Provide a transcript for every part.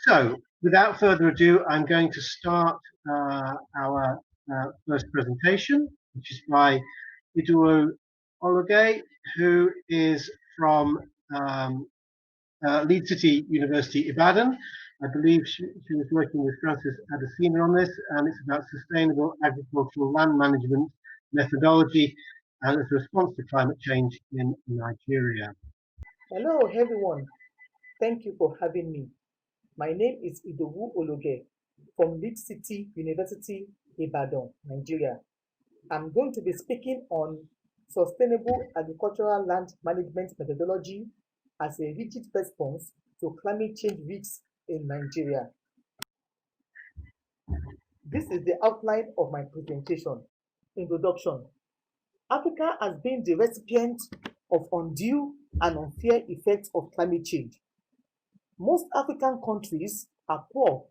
So, without further ado, I'm going to start our first presentation, which is by Idowu Ologe, who is from Leeds City University, Ibadan. I believe she was working with Francis Adesina on this, and it's about sustainable agricultural land management methodology and as a response to climate change in Nigeria. Hello, everyone. Thank you for having me. My name is Idowu Ologe from Leeds City University, Ibadan, Nigeria. I'm going to be speaking on sustainable agricultural land management methodology as a rigid response to climate change risks in Nigeria. This is the outline of my presentation. Introduction. Africa has been the recipient of undue and unfair effects of climate change. Most African countries are poor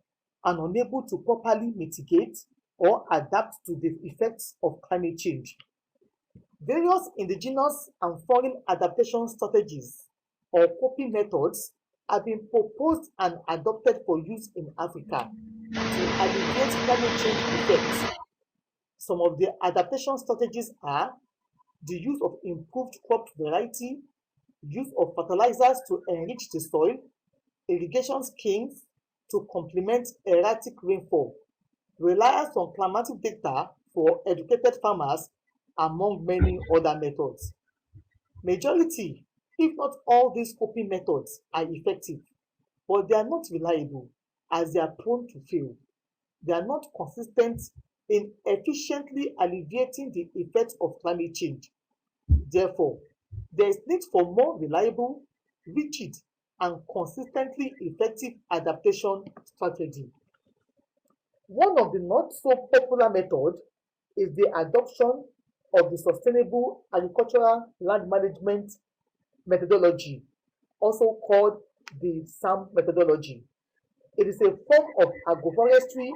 and unable to properly mitigate or adapt to the effects of climate change. Various indigenous and foreign adaptation strategies or coping methods have been proposed and adopted for use in Africa to alleviate climate change effects. Some of the adaptation strategies are the use of improved crop variety, use of fertilizers to enrich the soil, irrigation schemes to complement erratic rainfall, reliance on climatic data for educated farmers, among many other methods. Majority, if not all these coping methods are effective, but they are not reliable as they are prone to fail. They are not consistent in efficiently alleviating the effects of climate change. Therefore, there is need for more reliable, rigid, and consistently effective adaptation strategy. One of the not so popular methods is the adoption of the sustainable agricultural land management methodology, also called the SAM methodology. It is a form of agroforestry,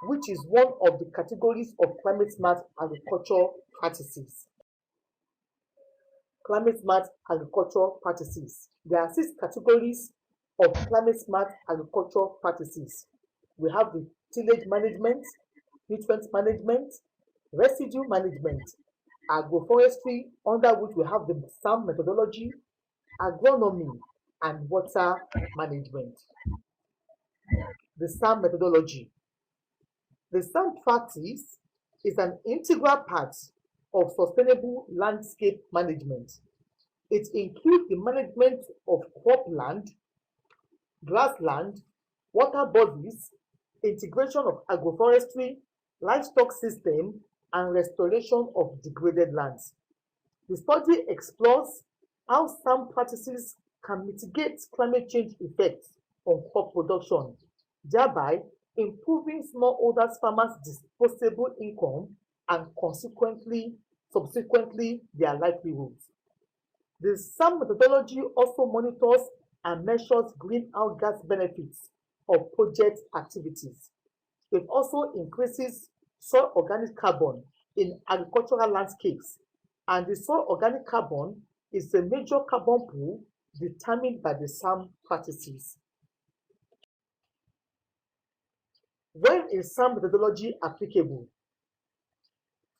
which is one of the categories of climate smart agriculture practices. Climate smart agriculture practices. There are 6 categories of climate smart agriculture practices. We have the tillage management, nutrient management, residue management, agroforestry, under which we have the SAM methodology, agronomy, and water management. The SAM methodology. The SAM practice is an integral part of sustainable landscape management. It includes the management of cropland, grassland, water bodies, integration of agroforestry, livestock system, and restoration of degraded lands. The study explores how SAM practices can mitigate climate change effects on crop production, thereby improving smallholder farmers' disposable income and subsequently their livelihoods. The SAM methodology also monitors and measures greenhouse gas benefits of project activities. It also increases soil organic carbon in agricultural landscapes, and the soil organic carbon is a major carbon pool determined by the SAM practices. When is SAM methodology applicable?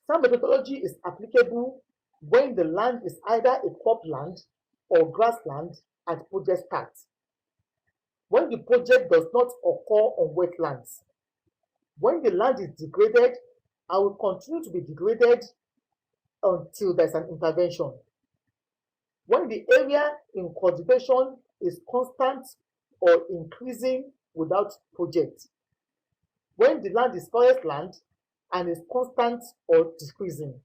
SAM methodology is applicable when the land is either a cropland or grassland at project start. When the project does not occur on wetlands. When the land is degraded and will continue to be degraded until there's an intervention. When the area in cultivation is constant or increasing without project. When the land is forest land and is constant or decreasing.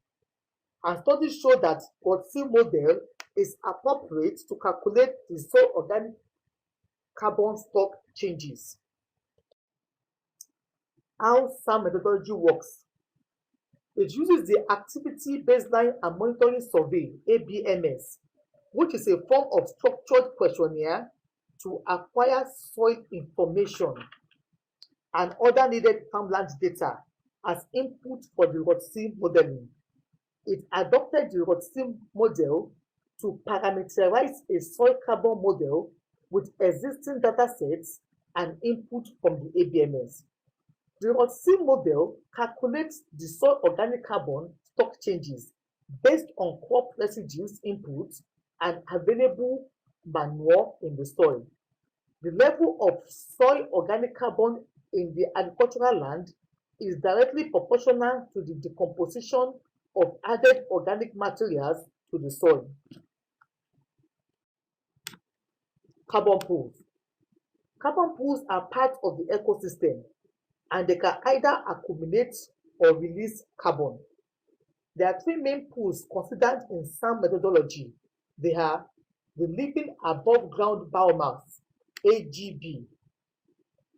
And studies show that Gotsi model is appropriate to calculate the soil organic carbon stock changes. How SAM methodology works. It uses the Activity Baseline and Monitoring Survey, ABMS, which is a form of structured questionnaire to acquire soil information and other needed farmland data as input for the Gotsi modeling. It adopted the Gotsi model to parameterize a soil carbon model with existing data sets and input from the ABMS. The ROTC model calculates the soil organic carbon stock changes based on crop residues inputs and available manure in the soil. The level of soil organic carbon in the agricultural land is directly proportional to the decomposition of added organic materials to the soil. Carbon pools. Carbon pools are part of the ecosystem and they can either accumulate or release carbon. There are three main pools considered in SAM methodology. They are the living above ground biomass, AGB,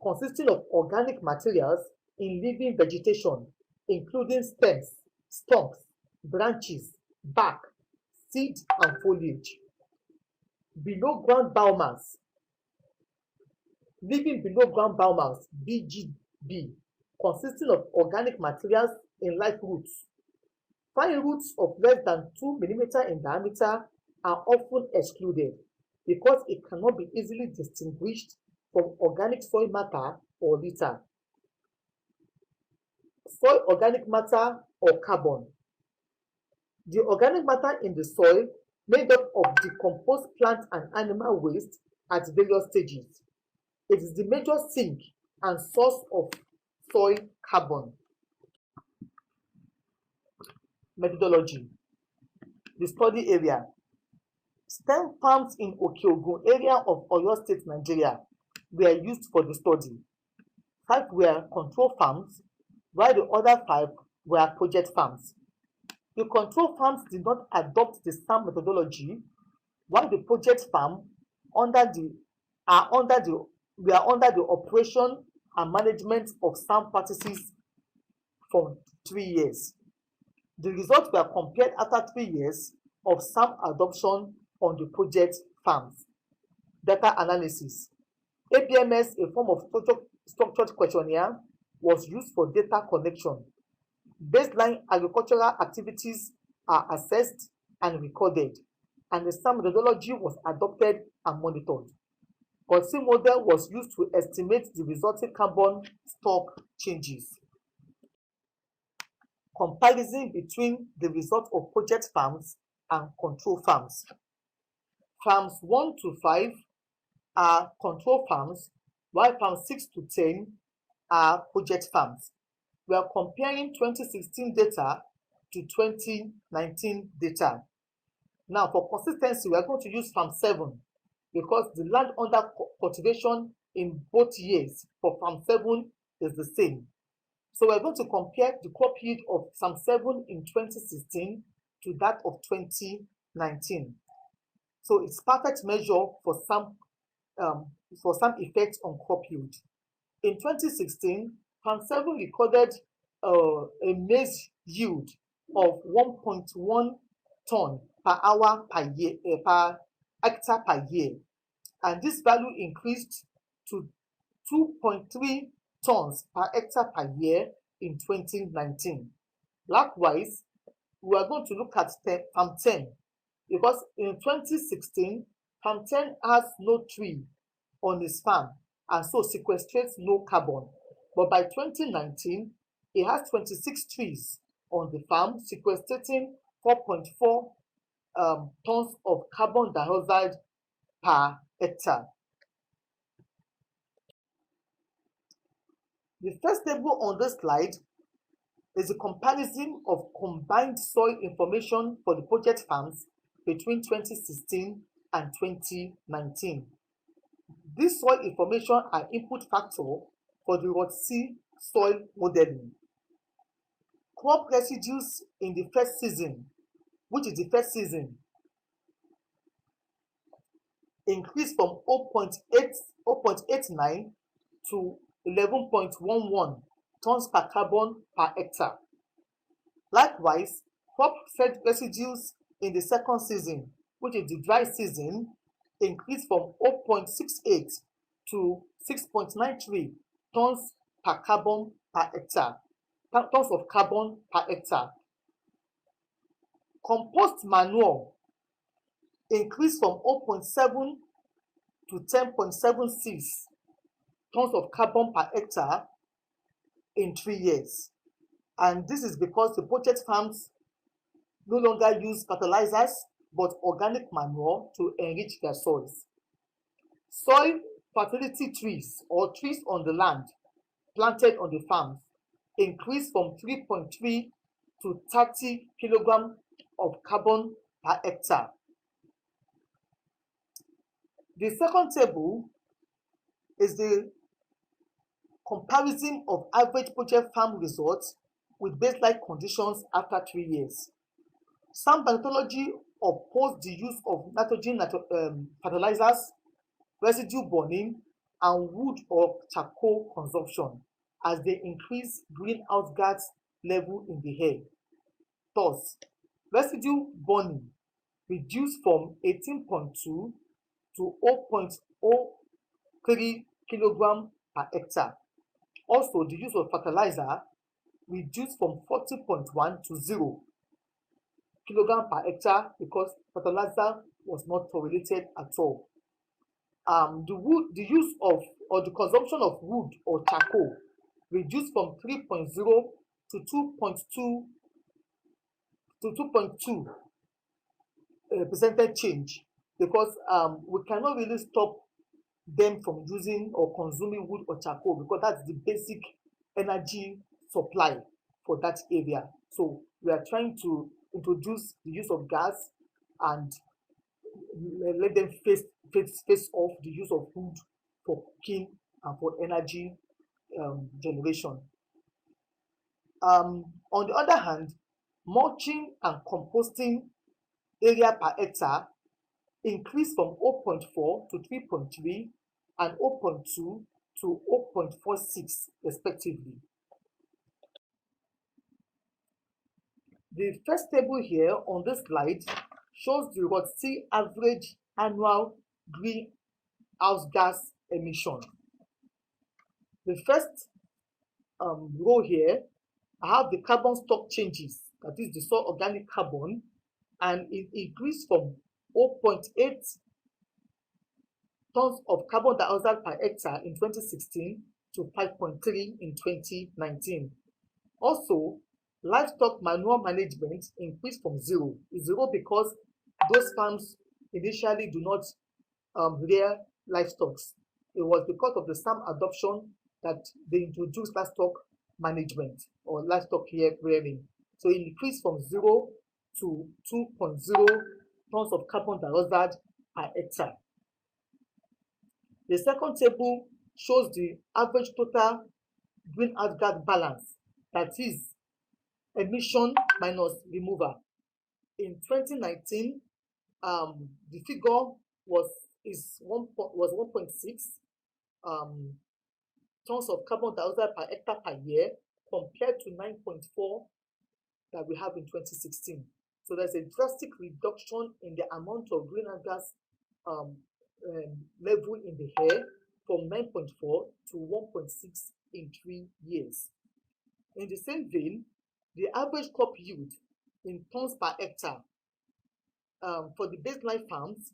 consisting of organic materials in living vegetation, including stems, stalks, branches, bark, seed, and foliage. Below ground biomass, living below ground biomass, BGB, consisting of organic materials in live roots. Fine roots of less than 2 mm in diameter are often excluded because it cannot be easily distinguished from organic soil matter or litter. Soil organic matter or carbon. The organic matter in the soil made up of decomposed plant and animal waste at various stages. It is the major sink and source of soil carbon. Methodology. The study area. Stem farms in Okeogun area of Oyo State, Nigeria were used for the study. 5 were control farms, while the other 5 were project farms. The control farms did not adopt the SAM methodology, while the project farm were under the operation and management of SAM practices for 3 years. The results were compared after 3 years of SAM adoption on the project farms. Data analysis. ABMS, a form of structured questionnaire, was used for data collection. Baseline agricultural activities are assessed and recorded, and the SAM methodology was adopted and monitored. ROTC model was used to estimate the resulting carbon stock changes. Comparison between the results of project farms and control farms. Farms 1 to 5 are control farms, while farms 6 to 10 are project farms. We are comparing 2016 data to 2019 data. Now, for consistency, we are going to use farm 7 because the land under cultivation in both years for farm 7 is the same. So we're going to compare the crop yield of farm 7 in 2016 to that of 2019. So it's perfect measure for some effects on crop yield. In 2016, farm 7 recorded a maize yield of 1.1 ton per hour per year, per hectare per year, and this value increased to 2.3 tons per hectare per year in 2019. Likewise, we are going to look at farm 10 because in 2016, farm 10 has no tree on its farm and so sequestrates no carbon. But by 2019, it has 26 trees on the farm, sequestrating 4.4 tons of carbon dioxide per hectare. The first table on this slide is a comparison of combined soil information for the project farms between 2016 and 2019. This soil information are input factor for the ROTC soil modeling. Crop residues in the first season, which is the first season, increased from 0.89 to 11.11 tons per carbon per hectare. Likewise, crop fed residues in the second season, which is the dry season, increased from 0.68 to 6.93 tons per carbon per hectare, tons of carbon per hectare. Compost manure increased from 0.7 to 10.76 tons of carbon per hectare in 3 years. And this is because the project farms no longer use fertilizers but organic manure to enrich their soils. Soil fertility trees or trees on the land planted on the farms increased from 3.3 to 30 kilograms of carbon per hectare. The second table is the comparison of average project farm results with baseline conditions after 3 years. Some methodology oppose the use of nitrogen fertilizers, residue burning, and wood or charcoal consumption as they increase greenhouse gas level in the air. Thus, residue burning reduced from 18.2 to 0.03 kilogram per hectare. Also, the use of fertilizer reduced from 40.1 to 0 kilogram per hectare because fertilizer was not correlated at all. The use of or the consumption of wood or charcoal reduced from 3.0 to 2.2 percentage change because we cannot really stop them from using or consuming wood or charcoal because that's the basic energy supply for that area. So we are trying to introduce the use of gas and let them face off the use of wood for cooking and for energy generation. On the other hand, mulching and composting area per hectare increased from 0.4 to 3.3 and 0.2 to 0.46 respectively. The first table here on this slide shows the ROTC average annual greenhouse gas emission. The first row here, I have the carbon stock changes, that is the soil organic carbon, and it increased from 0.8 tons of carbon dioxide per hectare in 2016 to 5.3 in 2019. Also, livestock manure management increased from 0. It's 0 because those farms initially do not rear livestock. It was because of the SAM adoption that they introduced livestock management or livestock rearing. So it increased from 0 to 2.0 tons of carbon dioxide per hectare. The second table shows the average total greenhouse gas balance, that is emission minus removal. In 2019, the figure was 1.6 tons of carbon dioxide per hectare per year compared to 9.4 that we have in 2016. So there's a drastic reduction in the amount of greenhouse gas level in the air from 9.4 to 1.6 in 3 years. In the same vein, the average crop yield in tons per hectare for the baseline farms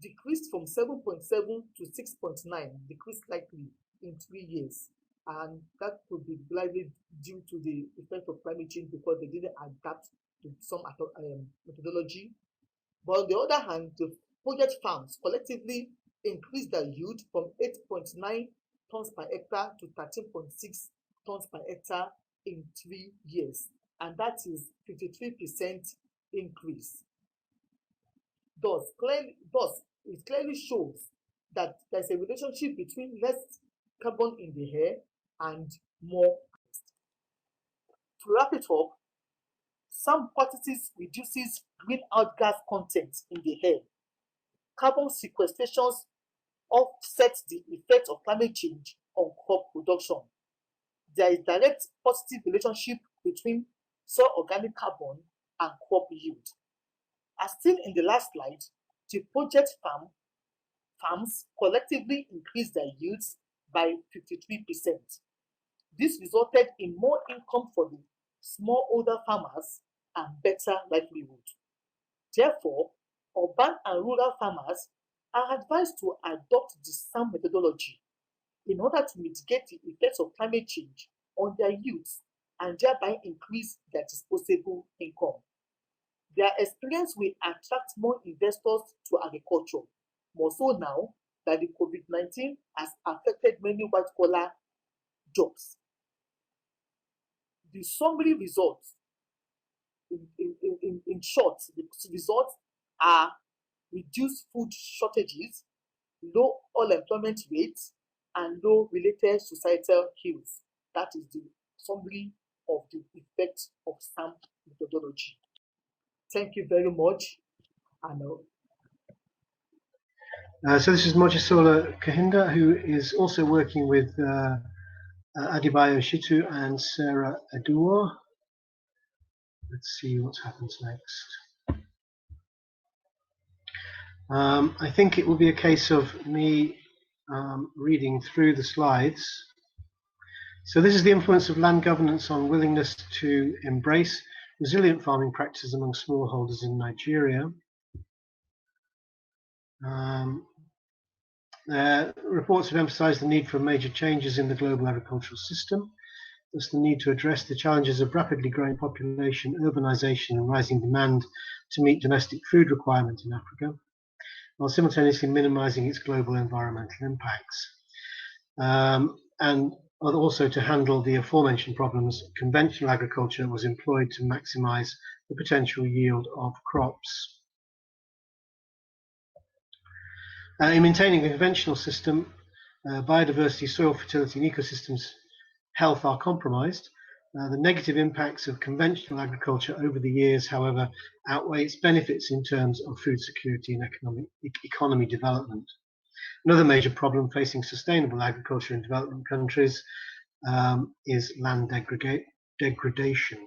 decreased from 7.7 to 6.9, decreased slightly in 3 years. And that could be likely due to the effect of climate change because they didn't adapt to some methodology. But on the other hand, the project farms collectively increased their yield from 8.9 tons per hectare to 13.6 tons per hectare in 3 years. And that is 53% increase. Thus, it clearly shows that there's a relationship between less carbon in the air and more. To wrap it up, some practices reduces greenhouse gas content in the air. Carbon sequestration offsets the effect of climate change on crop production. There is direct positive relationship between soil organic carbon and crop yield. As seen in the last slide, the project farms collectively increased their yields by 53%. This resulted in more income for the smallholder farmers and better livelihood. Therefore, urban and rural farmers are advised to adopt the SAM methodology in order to mitigate the effects of climate change on their youth and thereby increase their disposable income. Their experience will attract more investors to agriculture, more so now that the COVID-19 has affected many white-collar jobs. The summary results, in short, the results are reduced food shortages, low unemployment rates, and low related societal ills. That is the summary of the effects of SAM methodology. Thank you very much. So this is Mojisola Kahinda, who is also working with Adebayo Shitu and Sarah Aduor. Let's see what happens next. I think it will be a case of me reading through the slides. So this is the influence of land governance on willingness to embrace resilient farming practices among smallholders in Nigeria. Reports have emphasized the need for major changes in the global agricultural system. Thus the need to address the challenges of rapidly growing population, urbanization, and rising demand to meet domestic food requirements in Africa, while simultaneously minimizing its global environmental impacts. And also to handle the aforementioned problems, conventional agriculture was employed to maximize the potential yield of crops. In maintaining the conventional system, biodiversity, soil fertility, and ecosystems health are compromised. The negative impacts of conventional agriculture over the years, however, outweigh its benefits in terms of food security and economy development. Another major problem facing sustainable agriculture in developing countries is land degradation.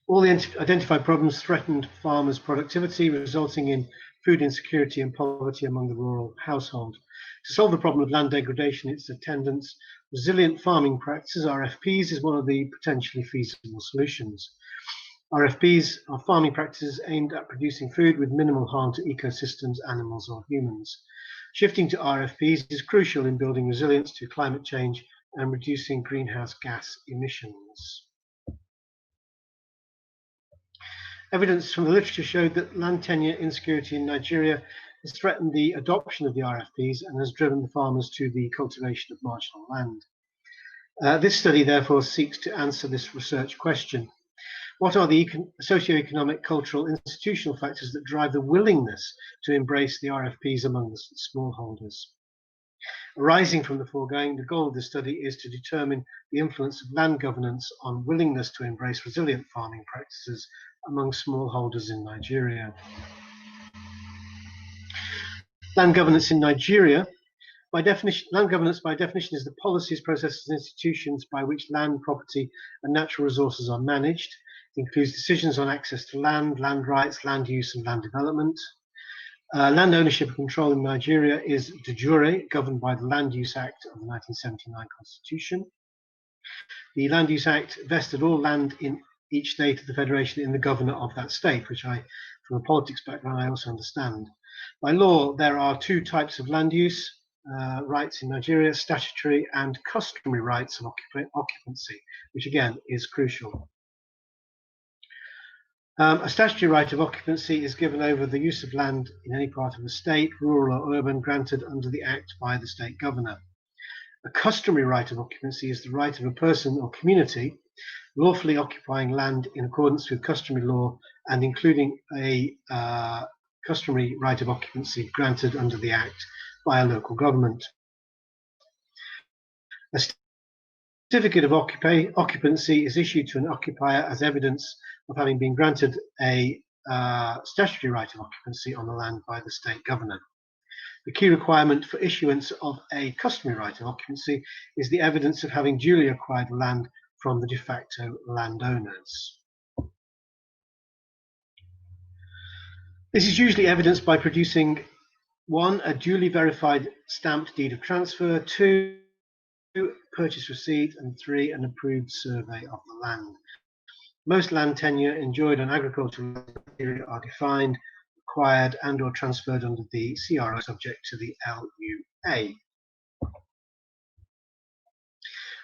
All the identified problems threatened farmers' productivity, resulting in food insecurity and poverty among the rural household. To solve the problem of land degradation and its attendants, resilient farming practices, RFPs, is one of the potentially feasible solutions. RFPs are farming practices aimed at producing food with minimal harm to ecosystems, animals, or humans. Shifting to RFPs is crucial in building resilience to climate change and reducing greenhouse gas emissions. Evidence from the literature showed that land tenure insecurity in Nigeria has threatened the adoption of the RFPs and has driven the farmers to the cultivation of marginal land. This study therefore seeks to answer this research question. What are the socioeconomic, cultural, institutional factors that drive the willingness to embrace the RFPs among the smallholders? Arising from the foregoing, the goal of this study is to determine the influence of land governance on willingness to embrace resilient farming practices among smallholders in Nigeria. Land governance in Nigeria, by definition, land governance by definition is the policies, processes, and institutions by which land, property, and natural resources are managed. It includes decisions on access to land, land rights, land use, and land development. Land ownership and control in Nigeria is de jure, governed by the Land Use Act of the 1979 Constitution. The Land Use Act vested all land in each state of the Federation in the governor of that state, which I, from a politics background, I also understand. By law, there are two types of land use rights in Nigeria: statutory and customary rights of occupancy, which again is crucial. A statutory right of occupancy is given over the use of land in any part of the state, rural or urban, granted under the Act by the state governor. A customary right of occupancy is the right of a person or community lawfully occupying land in accordance with customary law and including a customary right of occupancy granted under the Act by a local government. A certificate of occupancy is issued to an occupier as evidence of having been granted a statutory right of occupancy on the land by the state governor. The key requirement for issuance of a customary right of occupancy is the evidence of having duly acquired land from the de facto landowners. This is usually evidenced by producing 1. A duly verified stamped deed of transfer, 2. Purchase receipt, and 3. An approved survey of the land. Most land tenure enjoyed on agricultural land are defined acquired and or transferred under the CRO subject to the LUA.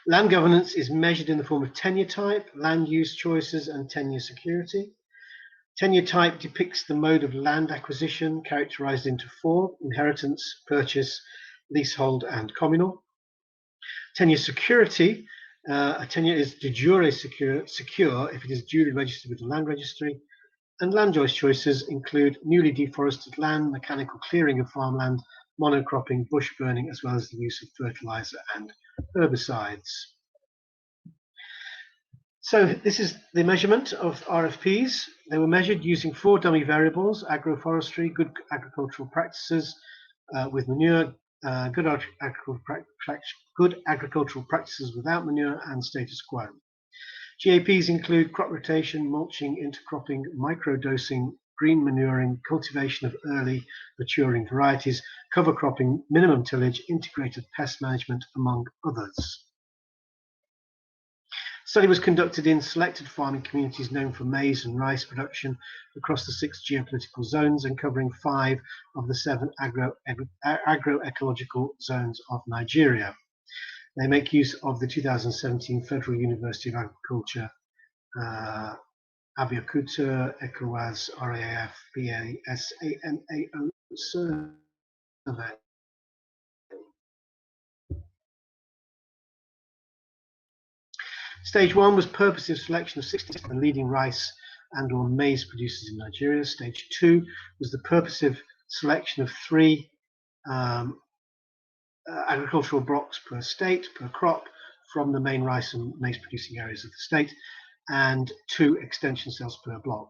Land governance is measured in the form of tenure type, land use choices, and tenure security. Tenure type depicts the mode of land acquisition, characterized into four: inheritance, purchase, leasehold, and communal. Tenure security, a tenure is de jure secure if it is duly registered with the land registry. And land use choices include newly deforested land, mechanical clearing of farmland, monocropping, bush burning, as well as the use of fertilizer and herbicides. So this is the measurement of RFPs. They were measured using 4 dummy variables: agroforestry, good agricultural practices with manure, good agricultural practices without manure, and status quo. GAPs include crop rotation, mulching, intercropping, microdosing, green manuring, cultivation of early maturing varieties, cover cropping, minimum tillage, integrated pest management, among others. Study was conducted in selected farming communities known for maize and rice production across the 6 geopolitical zones and covering 5 of the 7 agroecological zones of Nigeria. They make use of the 2017 Federal University of Agriculture, Abeokuta, ECOWAS, RAF, BASAMAO survey. Stage 1 was purposive selection of 60 leading rice and or maize producers in Nigeria. Stage 2 was the purposive selection of 3 agricultural blocks per state, per crop, from the main rice and maize producing areas of the state, and 2 extension cells per block.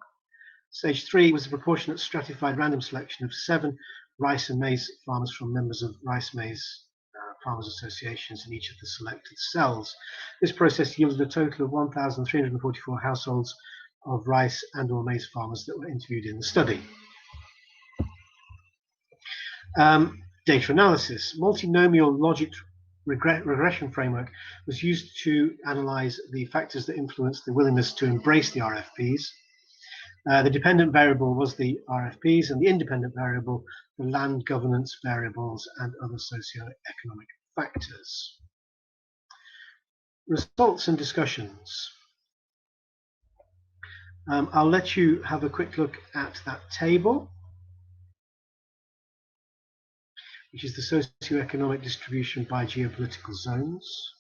Stage 3 was a proportionate stratified random selection of 7 rice and maize farmers from members of rice maize farmers associations in each of the selected cells. This process yielded a total of 1,344 households of rice and or maize farmers that were interviewed in the study. Data analysis. Multinomial logic regression framework was used to analyze the factors that influence the willingness to embrace the RFPs. The dependent variable was the RFPs, and the independent variable, the land governance variables and other socio-economic factors. Results and discussions. I'll let you have a quick look at that table, which is the socio-economic distribution by geopolitical zones.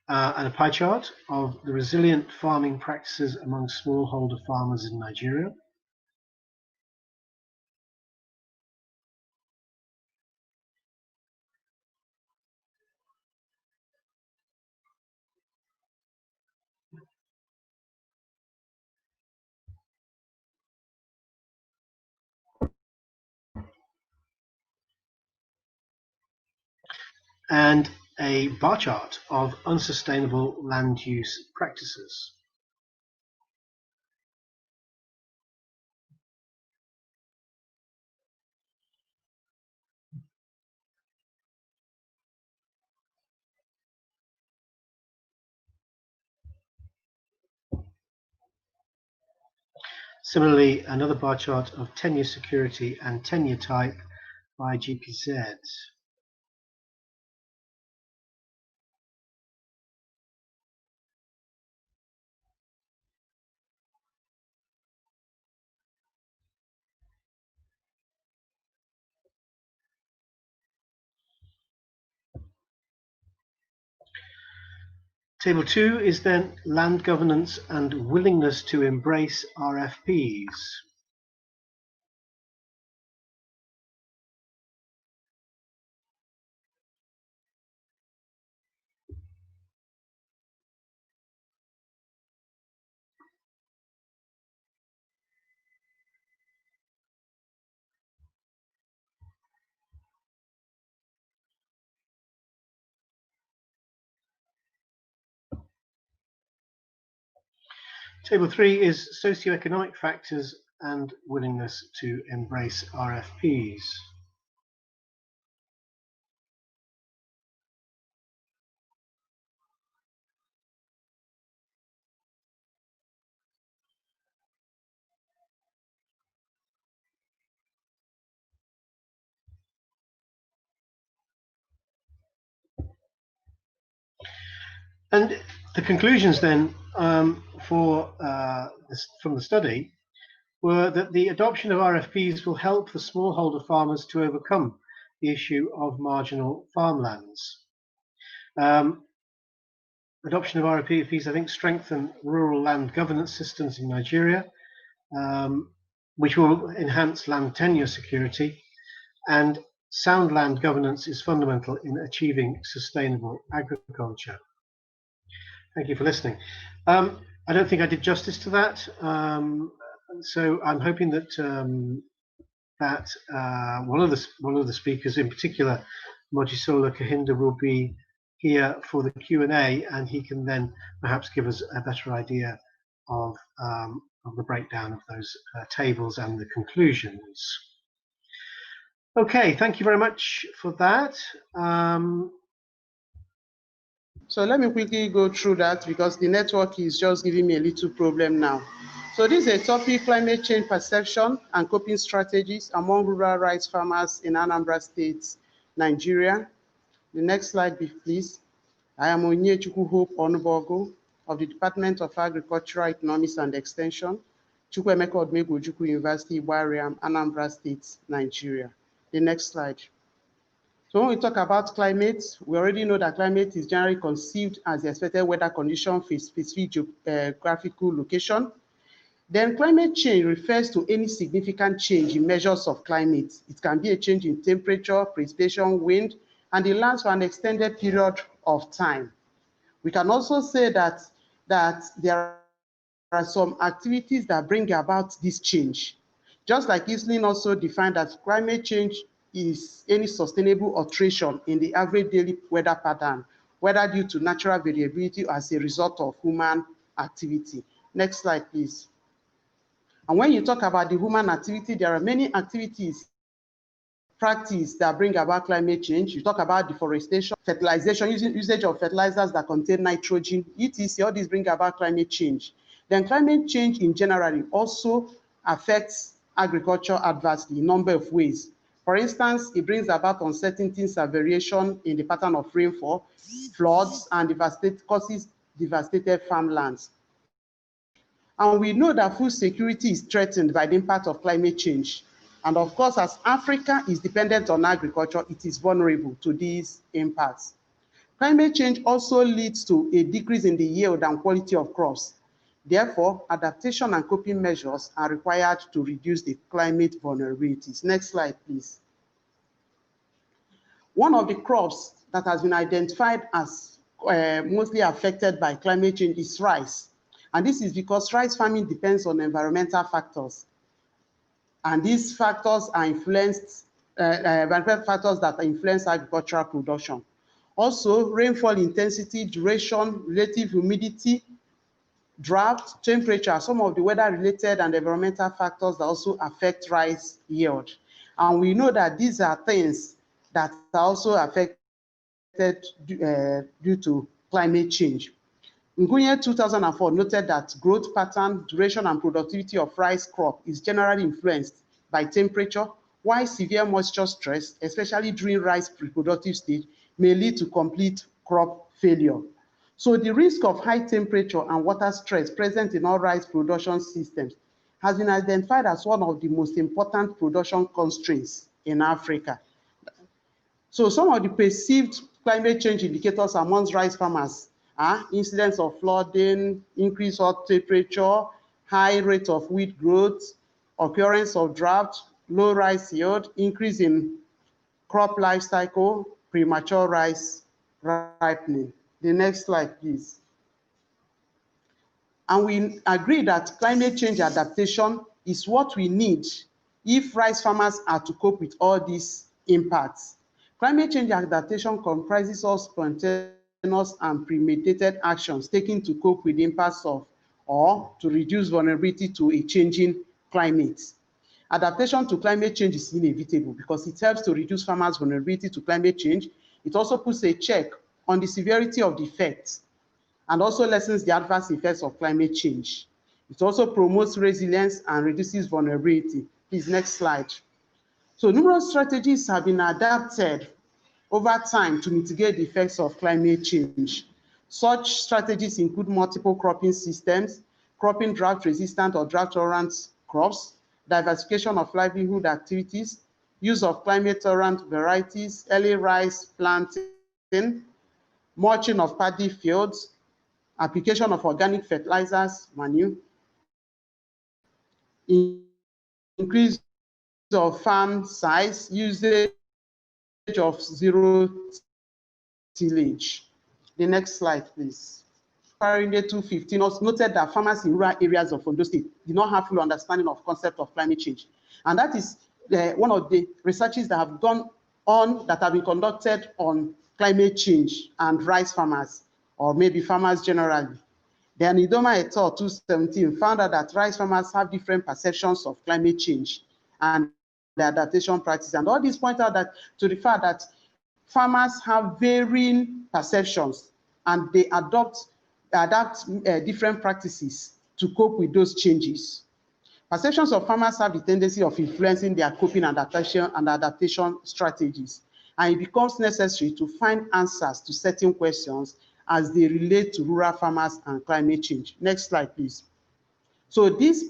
And a pie chart of the resilient farming practices among smallholder farmers in Nigeria. And a bar chart of unsustainable land use practices. Similarly, another bar chart of tenure security and tenure type by GPZ. Table 2 is then land governance and willingness to embrace RFPs. Table 3 is socioeconomic factors and willingness to embrace RFPs. And the conclusions then from the study were that the adoption of RFPs will help the smallholder farmers to overcome the issue of marginal farmlands. Adoption of RFPs, I think, strengthen rural land governance systems in Nigeria, which will enhance land tenure security, and sound land governance is fundamental in achieving sustainable agriculture. Thank you for listening. I don't think I did justice to that, so I'm hoping that one of the speakers, in particular, Mojisola Kahinda, will be here for the Q&A, and he can then perhaps give us a better idea of the breakdown of those tables and the conclusions. Okay, thank you very much for that. So let me quickly go through that because the network is just giving me a little problem now. So this is a topic: climate change perception and coping strategies among rural rice farmers in Anambra State, Nigeria. The next slide, please. I am Onyechukwu Hope Onubogo of the Department of Agricultural Economics and Extension, Chukwuemeka Odumegwu Ojukwu University, Igbariam, Anambra State, Nigeria. The next slide. So when we talk about climate, we already know that climate is generally conceived as the expected weather condition for a specific geographical location. Then climate change refers to any significant change in measures of climate. It can be a change in temperature, precipitation, wind, and it lasts for an extended period of time. We can also say that there are some activities that bring about this change. Just like Iselin also defined that climate change is any sustainable alteration in the average daily weather pattern, whether due to natural variability or as a result of human activity. Next slide, please. And when you talk about the human activity, there are many activities, practice that bring about climate change. You talk about deforestation, fertilization, usage of fertilizers that contain nitrogen, etc. All these bring about climate change. Then climate change in general also affects agriculture adversely in a number of ways. For instance, it brings about uncertainties and variation in the pattern of rainfall, floods, and causes devastated farmlands. And we know that food security is threatened by the impact of climate change. And of course, as Africa is dependent on agriculture, it is vulnerable to these impacts. Climate change also leads to a decrease in the yield and quality of crops. Therefore, adaptation and coping measures are required to reduce the climate vulnerabilities. Next slide, please. One of the crops that has been identified as mostly affected by climate change is rice. And this is because rice farming depends on environmental factors. And these factors are environmental factors that influence agricultural production. Also, rainfall intensity, duration, relative humidity, drought, temperature, some of the weather-related and environmental factors that also affect rice yield. And we know that these are things that are also affected due to climate change. Nguyen 2004 noted that growth pattern, duration, and productivity of rice crop is generally influenced by temperature, while severe moisture stress, especially during rice reproductive stage, may lead to complete crop failure. So the risk of high temperature and water stress present in all rice production systems has been identified as one of the most important production constraints in Africa. So some of the perceived climate change indicators amongst rice farmers are incidence of flooding, increased hot temperature, high rate of weed growth, occurrence of drought, low rice yield, increase in crop life cycle, premature rice ripening. The next slide, please. And we agree that climate change adaptation is what we need if rice farmers are to cope with all these impacts. Climate change adaptation comprises of spontaneous and premeditated actions taken to cope with the impacts of or to reduce vulnerability to a changing climate. Adaptation to climate change is inevitable because it helps to reduce farmers' vulnerability to climate change. It also puts a check on the severity of the effects and also lessens the adverse effects of climate change. It also promotes resilience and reduces vulnerability. Please, next slide. So numerous strategies have been adapted over time to mitigate the effects of climate change. Such strategies include multiple cropping systems, cropping drought-resistant or drought-tolerant crops, diversification of livelihood activities, use of climate-tolerant varieties, early rice planting, mulching of paddy fields, application of organic fertilizers, manure, increase of farm size, usage of zero tillage. The next slide, please. Parinde 215 also noted that farmers in rural areas of Ondo State did not have full understanding of concept of climate change. And that is one of the researches that have gone on, that have been conducted on climate change and rice farmers, or maybe farmers generally. Then Idoma et al. 2017 found out that rice farmers have different perceptions of climate change and the adaptation practice. And all these point out that to the fact that farmers have varying perceptions and they adapt different practices to cope with those changes. Perceptions of farmers have the tendency of influencing their coping and adaptation strategies, and it becomes necessary to find answers to certain questions as they relate to rural farmers and climate change. Next slide, please. So this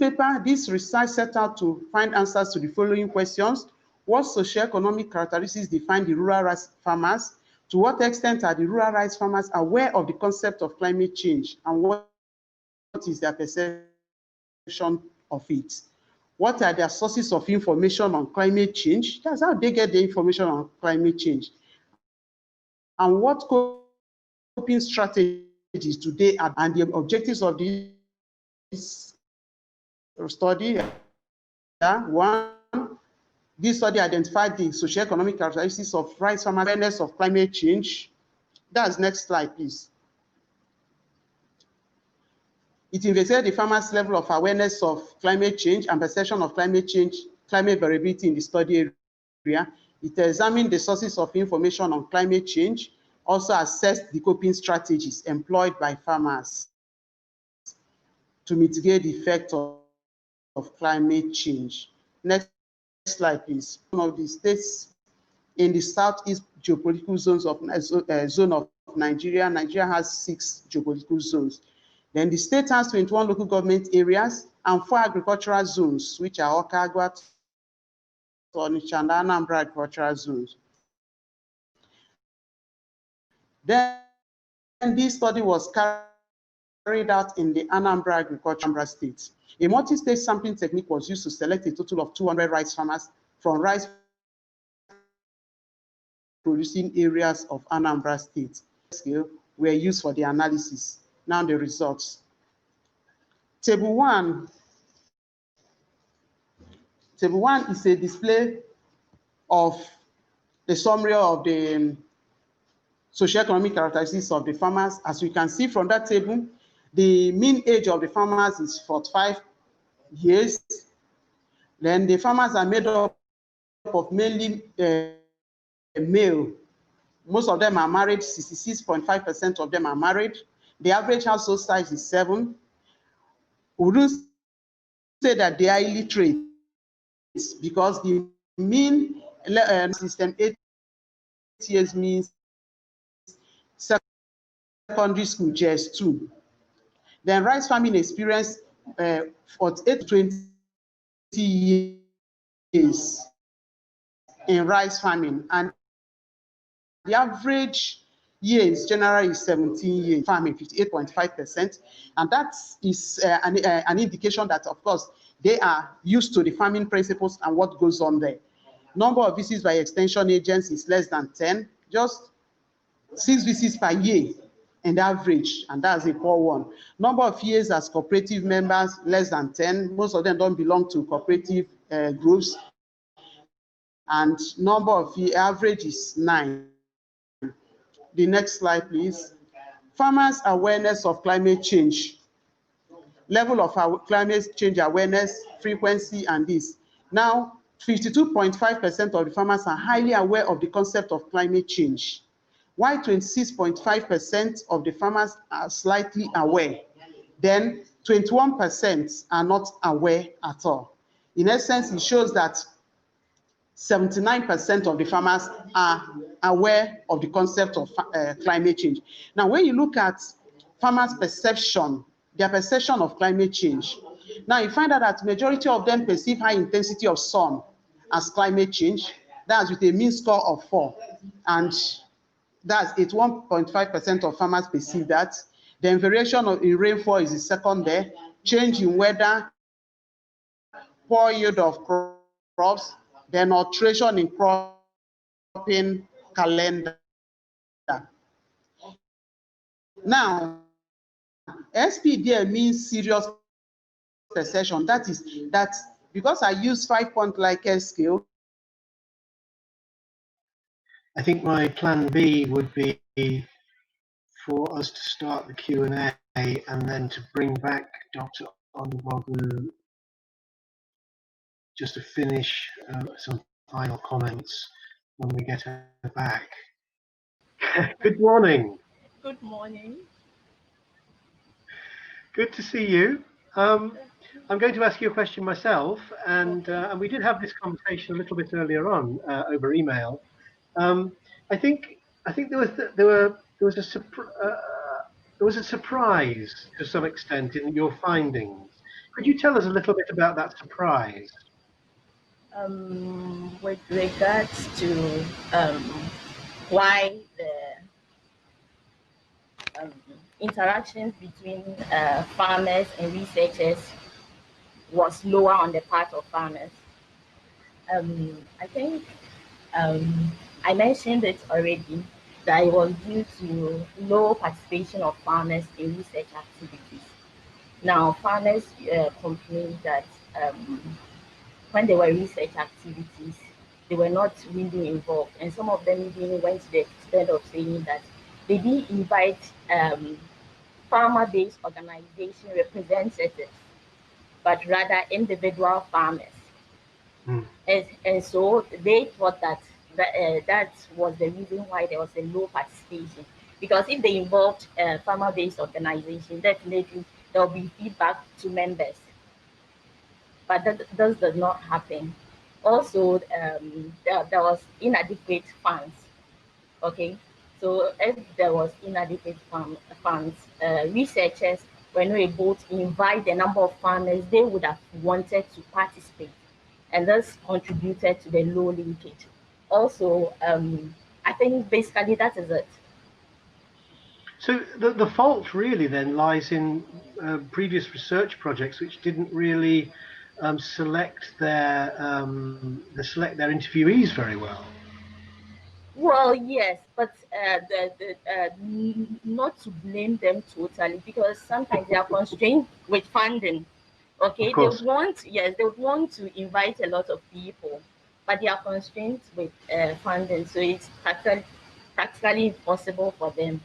research set out to find answers to the following questions. What socioeconomic characteristics define the rural rice farmers? To what extent are the rural rice farmers aware of the concept of climate change, and what is their perception of it? What are their sources of information on climate change? That's how they get the information on climate change. And what coping strategies do they add, and the objectives of this study? One, this study identified the socioeconomic characteristics of rice farmers' awareness of climate change. That's next slide, please. It investigated the farmers' level of awareness of climate change and perception of climate change, climate variability in the study area. It examined the sources of information on climate change, also assessed the coping strategies employed by farmers to mitigate the effect of climate change. Next slide, please. One of the states in the southeast geopolitical zone of Nigeria. Nigeria has 6 geopolitical zones. Then the state has 21 local government areas and 4 agricultural zones, which are Okagwa, Onitsha, and Anambra agricultural zones. Then this study was carried out in the Anambra agricultural state. A multi-stage sampling technique was used to select a total of 200 rice farmers from rice producing areas of Anambra state. Scale were used for the analysis. Now the results. Table 1 is a display of the summary of the socioeconomic characteristics of the farmers. As we can see from that table, the mean age of the farmers is 45 years. Then the farmers are made up of mainly male. Most of them are married, 66.5% of them are married. The average household size is 7. We wouldn't say that they are illiterate because the mean system 8 years means secondary school just 2. Then rice farming experience for 8 to 20 years in rice farming, and the average years generally is 17 years farming, 58.5%, and that is an indication that, of course, they are used to the farming principles and what goes on there. Number of visits by extension agents is less than 10, just 6 visits per year in average, and that's a poor one. Number of years as cooperative members, less than 10. Most of them don't belong to cooperative groups, and number of average is 9. The next slide, please. Farmers' awareness of climate change. level of our climate change awareness, frequency, and this. Now, 52.5% of the farmers are highly aware of the concept of climate change, while 26.5% of the farmers are slightly aware. Then 21% are not aware at all. In essence, it shows that 79% of the farmers are aware of the concept of climate change. Now, when you look at farmers' perception, their perception of climate change, now you find out that majority of them perceive high intensity of sun as climate change. That's with a mean score of 4. And that's 81.5% of farmers perceive that. Then variation in rainfall is the second there. Change in weather, poor yield of crops, then alteration in cropping calendar. Now, SP there means serious perception. That is that because I use 5-point Likert scale. I think my plan B would be for us to start the Q&A and then to bring back Dr. Onugbogu just to finish some final comments when we get her back. Good morning. Good morning. Good to see you. I'm going to ask you a question myself, and we did have this conversation a little bit earlier on over email. I think there was a surprise to some extent in your findings. Could you tell us a little bit about that surprise? With regards to why the interactions between farmers and researchers was lower on the part of farmers. I think I mentioned it already that it was due to low participation of farmers in research activities. Now, farmers complained that when there were research activities, they were not really involved, and some of them even went to the extent of saying that they didn't invite farmer-based organization representatives, but rather individual farmers. And so they thought that that was the reason why there was a low participation. Because if they involved farmer-based organization, definitely there will be feedback to members. But that does not happen. Also, there was inadequate funds. Okay, so if there was inadequate funds, researchers were not able to invite the number of farmers they would have wanted to participate, and this contributed to the low linkage. Also, I think basically that is it. So the fault really then lies in previous research projects which didn't really select their interviewees very well. Well, yes, but not to blame them totally, because sometimes they are constrained with funding. Okay, they want to invite a lot of people, but they are constrained with funding, so it's practically impossible for them.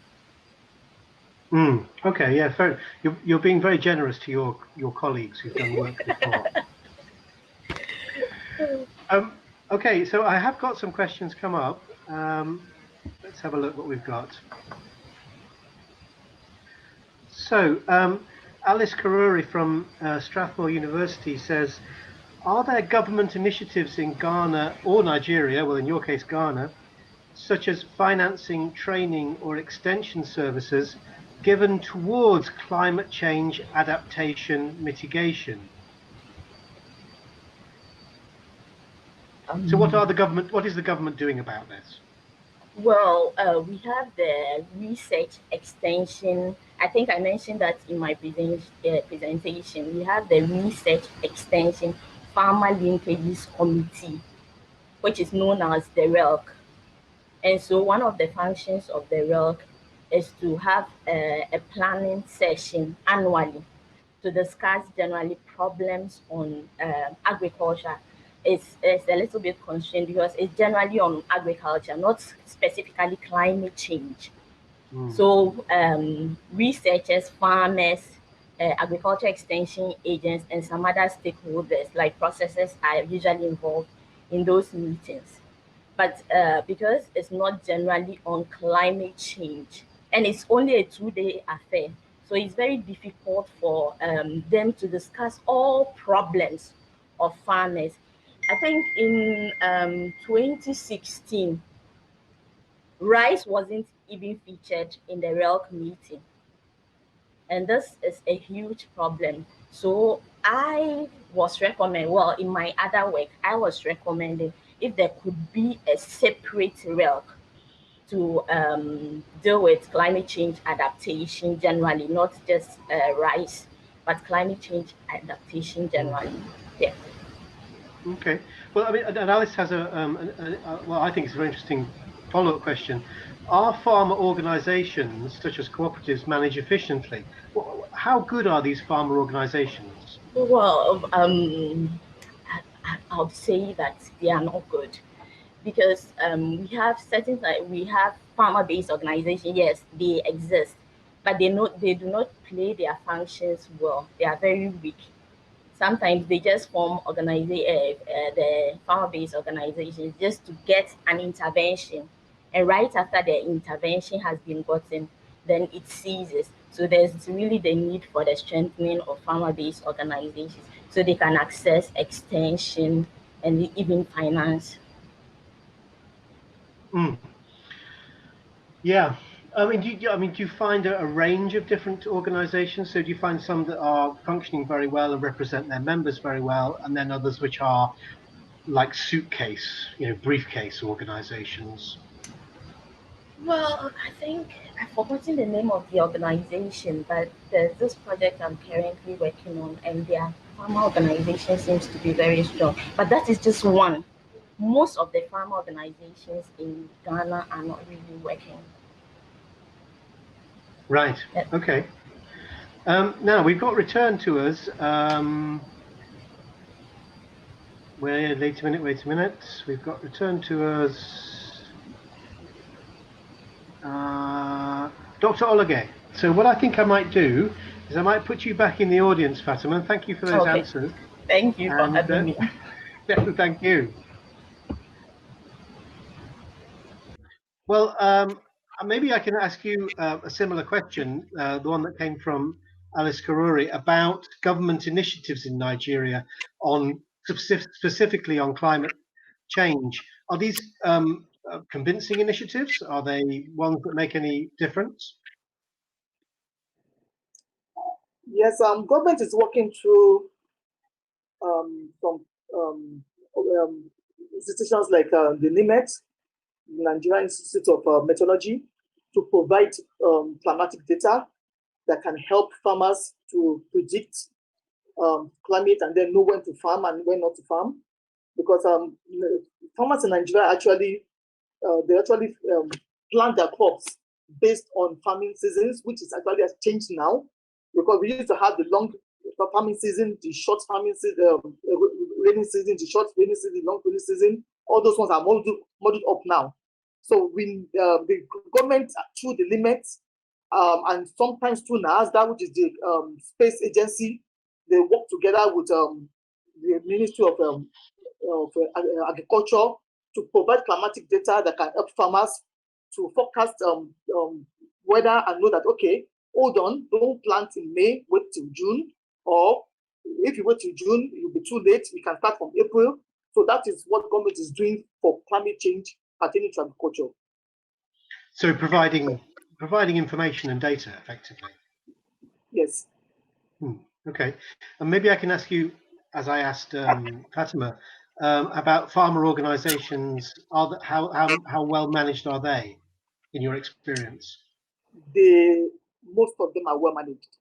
Okay, yeah, fair. You're being very generous to your colleagues who've done work before. Okay, so I have got some questions come up. Let's have a look what we've got. So, Alice Karuri from Strathmore University says, are there government initiatives in Ghana or Nigeria, well in your case Ghana, such as financing, training or extension services given towards climate change adaptation mitigation? So what is the government doing about this? Well, we have the research extension. I think I mentioned that in my presentation. We have the research extension farmer linkages committee, which is known as the RELC. And so one of the functions of the RELC is to have a planning session annually to discuss generally problems on agriculture. It's a little bit constrained because it's generally on agriculture, not specifically climate change. So researchers, farmers, agriculture extension agents and some other stakeholders like processors are usually involved in those meetings. But because it's not generally on climate change and it's only a 2-day affair, so it's very difficult for them to discuss all problems of farmers. I think in 2016, rice wasn't even featured in the RELC meeting. And this is a huge problem. So I was recommending, well, in my other work, I was recommending if there could be a separate RELC to deal with climate change adaptation generally, not just rice, but climate change adaptation generally. Yeah. Okay. Well, I mean, and Alice has well, I think it's a very interesting follow-up question. Are farmer organizations, such as cooperatives, managed efficiently? How good are these farmer organizations? Well, I would say that they are not good because we have we have farmer-based organizations. Yes, they exist, but they do not play their functions well. They are very weak. Sometimes they just form the farmer-based organizations just to get an intervention, and right after the intervention has been gotten, then it ceases. So there's really the need for the strengthening of farmer-based organizations so they can access extension and even finance. Mm. Yeah. I mean, do you find a range of different organizations? So do you find some that are functioning very well and represent their members very well, and then others which are like suitcase, briefcase organizations? Well, I think I've forgotten the name of the organization, but there's this project I'm currently working on, and their farmer organization seems to be very strong. But that is just one. Most of the farmer organizations in Ghana are not really working. Right. Yeah. Okay. Now we've got return to us. Wait a minute. We've got return to us. Dr. Olage. So what I think I might do is I might put you back in the audience, Fatima. Thank you for those answers. Thank you for having me. Thank you. Well, maybe I can ask you a similar question, the one that came from Alice Karuri, about government initiatives in Nigeria on specifically on climate change. Are these convincing initiatives? Are they ones that make any difference? Yes, government is working through some institutions like the NIMET, the Nigerian Institute of Meteorology, to provide climatic data that can help farmers to predict climate and then know when to farm and when not to farm. Because farmers in Nigeria actually plant their crops based on farming seasons, which is actually has changed now, because we used to have the long farming season, the short farming season, rainy season, the short rainy season, long rainy season. All those ones are modeled up now. So the government through the limits and sometimes through NASDA, which is the space agency, they work together with the Ministry of Agriculture to provide climatic data that can help farmers to forecast weather and know that, okay, hold on, don't plant in May, wait till June, or if you wait till June, you'll be too late, you can start from April. So that is what government is doing for climate change pertaining to agriculture. So providing information and data effectively. Yes. Okay, and maybe I can ask you, as I asked Fatima, about farmer organizations. How well managed are they, in your experience? Most of them are well managed.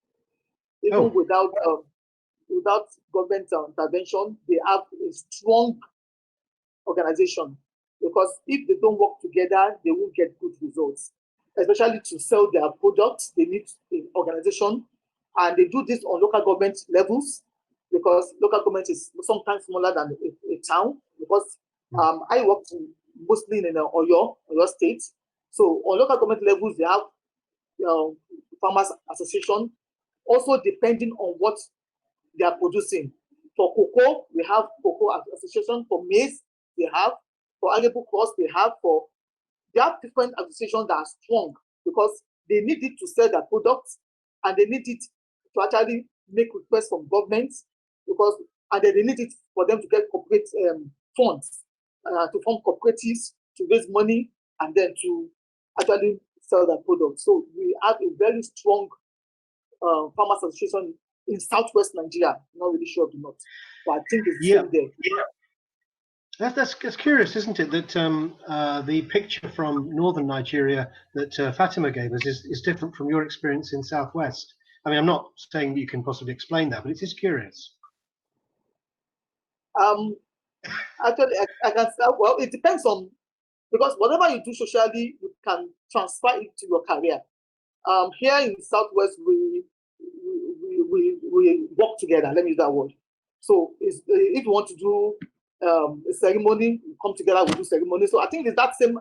Even without government intervention, they have a strong organization, because if they don't work together, they won't get good results. Especially to sell their products, they need an organization, and they do this on local government levels, because local government is sometimes smaller than a town. Because I worked mostly in Oyo State, so on local government levels they have farmers association also depending on what they are producing. For cocoa, we have cocoa association. For maize, they have. For arable crops, they have. They have different associations that are strong because they need it to sell their products, and they need it to actually make requests from governments, and then they need it for them to get corporate funds, to form cooperatives, to raise money, and then to actually sell their products. So we have a very strong farmers association in southwest Nigeria. I'm not really sure of the north, but I think it's the same there. Yeah. That's curious, isn't it? That the picture from northern Nigeria that Fatima gave us is different from your experience in southwest. I mean, I'm not saying you can possibly explain that, but it is curious. Actually, I can say, well, it depends on, because whatever you do socially, you can transfer it to your career. Here in Southwest, we work together. Let me use that word. So if you want to do a ceremony, we come together, we do ceremony. So I think it's that same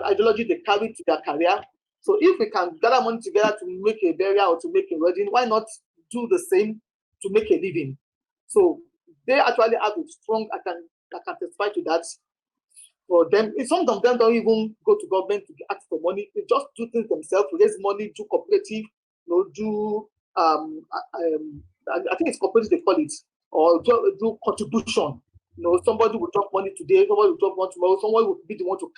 ideology they carry to their career. So if we can gather money together to make a burial or to make a wedding, why not do the same to make a living? So they actually have a strong, I can testify to that. For them, some of them don't even go to government to ask for money. They just do things themselves, raise money, do cooperative, do I think it's cooperative they call it, or do contribution. Somebody will drop money today, somebody will drop one tomorrow, someone will be the one to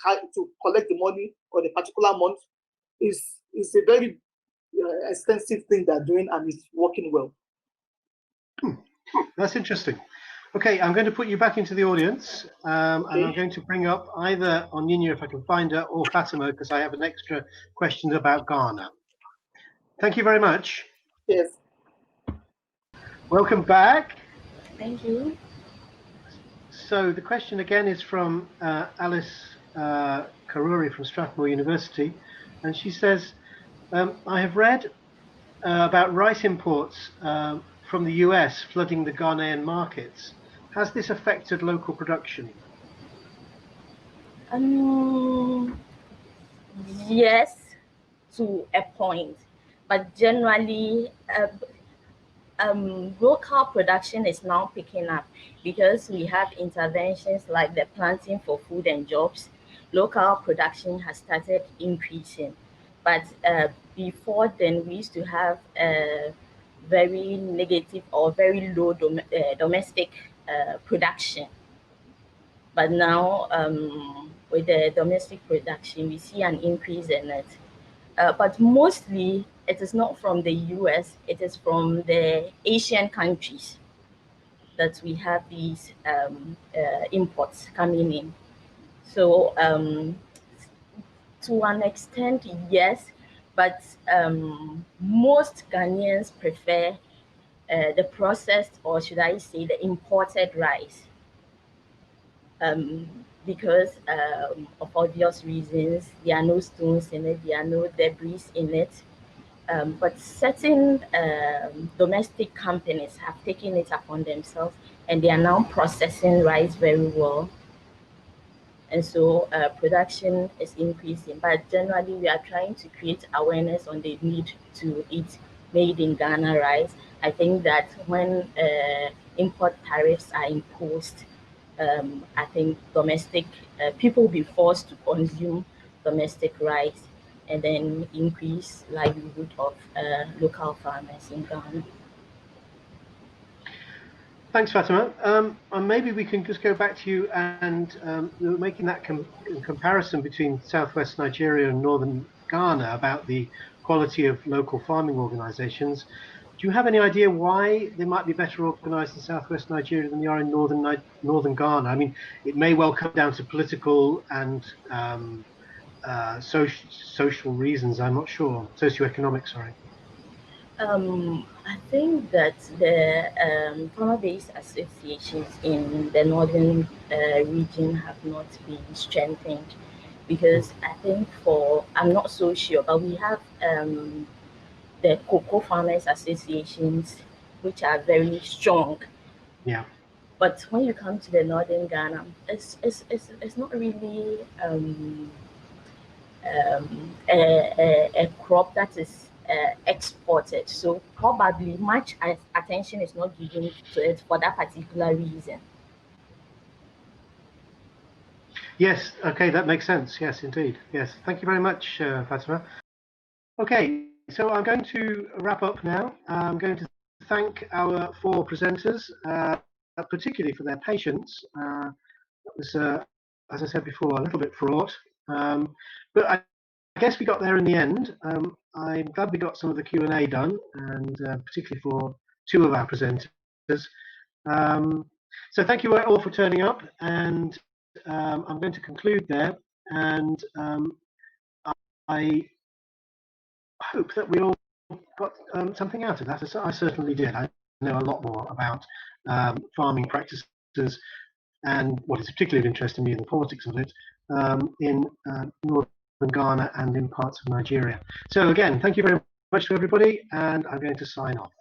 collect the money on a particular month. It's a very extensive thing they're doing, and it's working well. That's interesting. Okay, I'm going to put you back into the audience, and I'm going to bring up either Onyinye, if I can find her, or Fatima, because I have an extra question about Ghana. Thank you very much. Yes. Welcome back. Thank you. So the question again is from Alice Karuri from Strathmore University, and she says, I have read about rice imports from the US flooding the Ghanaian markets. Has this affected local production? Yes, to a point, but generally, local production is now picking up because we have interventions like the Planting for Food and Jobs. Local production has started increasing, but before then we used to have very negative or very low domestic production. But now with the domestic production, we see an increase in it. But mostly it is not from the US, it is from the Asian countries that we have these imports coming in. So to an extent, yes, but most Ghanaians prefer the processed, or should I say the imported rice, because of obvious reasons. There are no stones in it, there are no debris in it. But certain domestic companies have taken it upon themselves, and they are now processing rice very well. And so production is increasing. But generally, we are trying to create awareness on the need to eat made in Ghana rice. I think that when import tariffs are imposed, I think domestic people will be forced to consume domestic rice, and then increase livelihood of local farmers in Ghana. Thanks, Fatima. And maybe we can just go back to you, and you're making that comparison between Southwest Nigeria and Northern Ghana about the quality of local farming organizations. Do you have any idea why they might be better organized in Southwest Nigeria than they are in Northern Ghana? I mean, it may well come down to political and social reasons. I'm not sure. Socioeconomic, sorry. I think that the farmer-based associations in the northern region have not been strengthened, because I think I'm not so sure, but we have the cocoa farmers associations, which are very strong. Yeah. But when you come to the northern Ghana, it's not really a crop that is a exported. So probably much attention is not given to it for that particular reason. Yes, okay, that makes sense. Yes, indeed. Yes, thank you very much, Fatima. Okay, so I'm going to wrap up now. I'm going to thank our 4 presenters, particularly for their patience. That was, as I said before, a little bit fraught, but I guess we got there in the end. I'm glad we got some of the Q&A done, and particularly for 2 of our presenters. So thank you all for turning up, and I'm going to conclude there, and I hope that we all got something out of that. I certainly did. I know a lot more about farming practices and what is particularly of interest to me in the politics of it in northern Ghana and in parts of Nigeria. So again, thank you very much to everybody, and I'm going to sign off.